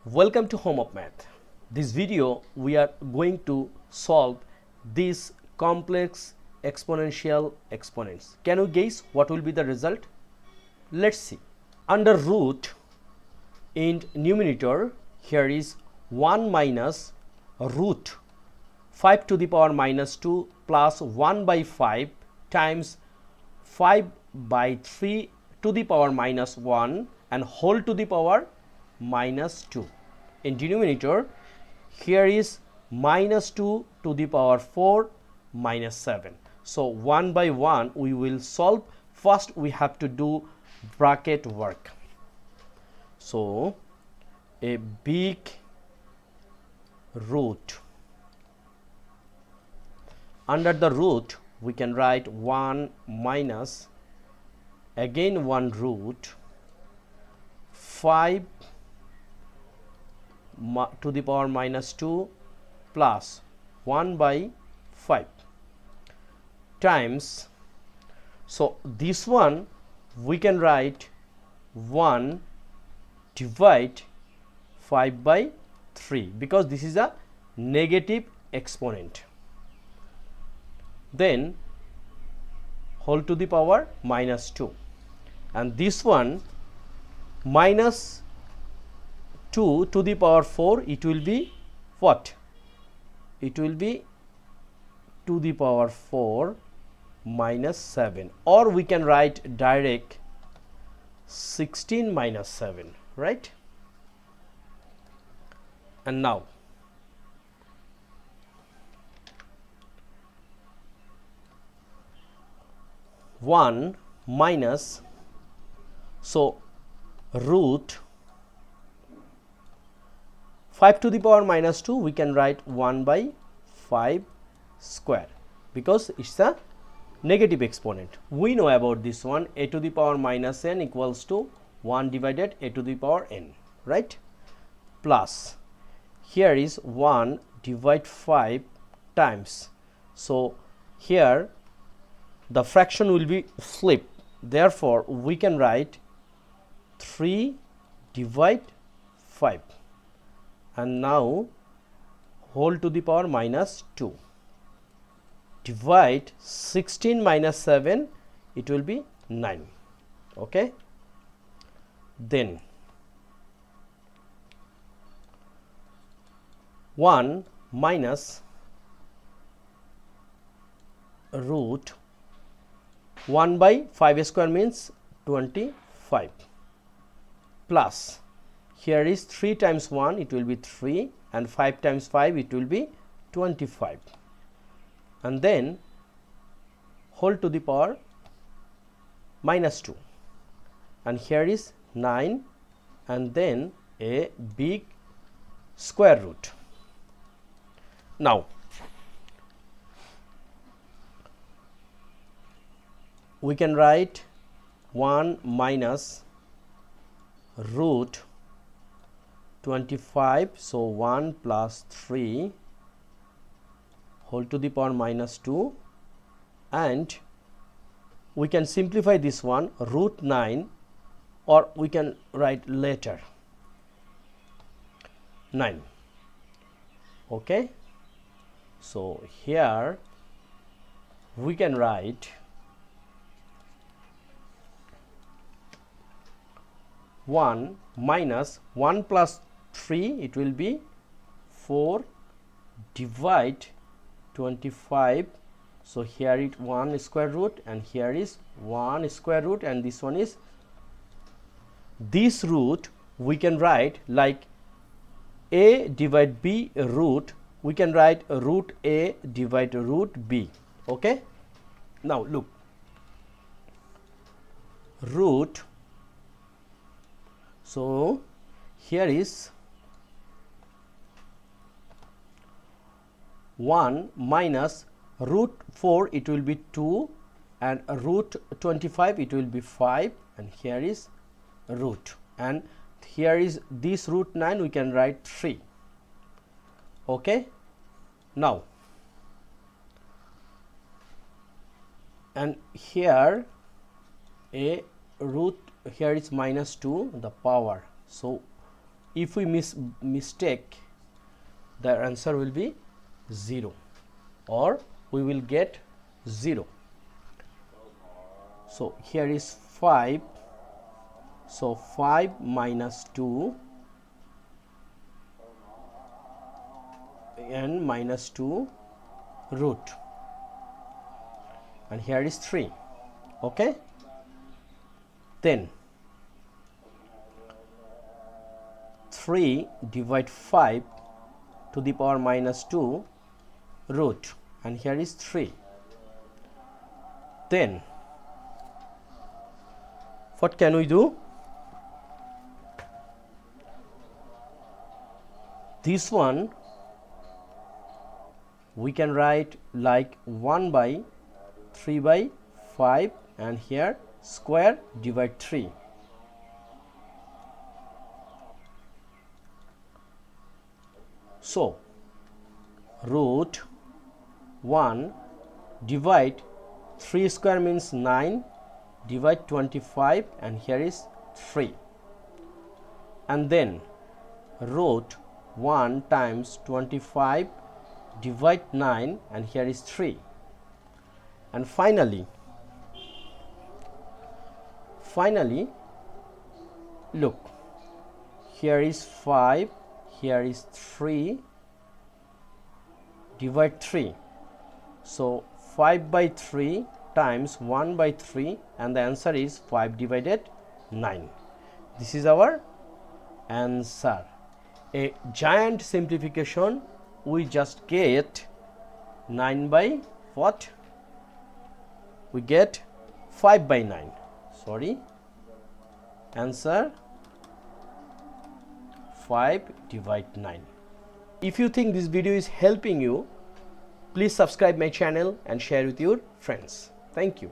Welcome to Home of Math. This video we are going to solve this complex exponential exponents. Can you guess what will be the result? Let's see. Under root in numerator, here is 1 minus root 5 to the power minus 2 plus 1 by 5 times 5 by 3 to the power minus 1 and whole to the power minus 2. In denominator, here is minus 2 to the power 4 minus 7. So 1 by 1 we will solve. First we have to do bracket work. So a big root. Under the root we can write 1 minus again 1 root 5 to the power minus 2 plus 1 by 5 times, so this one we can write 1 divide 5 by 3 because this is a negative exponent, then whole to the power minus 2, and this one minus 2 to the power 4, it will be what? It will be to the power 4 minus 7, or we can write direct 16 minus 7, right? And now one minus, so root 5 to the power minus 2 we can write 1 by 5 square because it's a negative exponent. We know about this one, a to the power minus n equals to 1 divided a to the power n, right? Plus here is 1 divide 5 times, so here the fraction will be flipped, therefore we can write 3 divide 5, and now whole to the power minus 2 divide 16 minus 7, it will be 9. Okay, then 1 minus root 1 by 5 square means 25 plus here is 3 times 1, it will be 3, and 5 times 5, it will be 25, and then whole to the power minus 2, and here is 9, and then a big square root. Now we can write 1 minus root 25, so 1 plus 3 whole to the power minus 2, and we can simplify this one root 9, or we can write later 9. Okay, so here we can write 1 minus 1 plus 3, it will be 4 divide 25, so here it 1 square root and here is 1 square root, and this one is this root we can write like a divide b root, we can write root a divide root b. Okay, now look, root, so here is 1 minus root 4, it will be 2, and root 25, it will be 5, and here is root, and here is this root 9, we can write 3. Okay, now and here a root, here is minus 2 the power, so if we mistake, the answer will be 0 or we will get 0. So here is 5, so 5 minus 2 and minus 2 root, and here is 3. Okay, then 3 divide 5 to the power minus 2 root, and here is 3. Then what can we do? This one we can write like 1 by 3 by 5, and here square divide 3. So root 1 divide 3 square means 9, divide 25, and here is 3. And then root 1 times 25 divide 9, and here is 3. And finally look, here is 5, here is 3, divide 3. So 5 by 3 times 1 by 3, and the answer is 5 divided 9. This is our answer. A giant simplification, we just get 9 by what? We get 5 by 9. Sorry, answer 5 divide 9. If you think this video is helping you, please subscribe my channel and share with your friends. Thank you.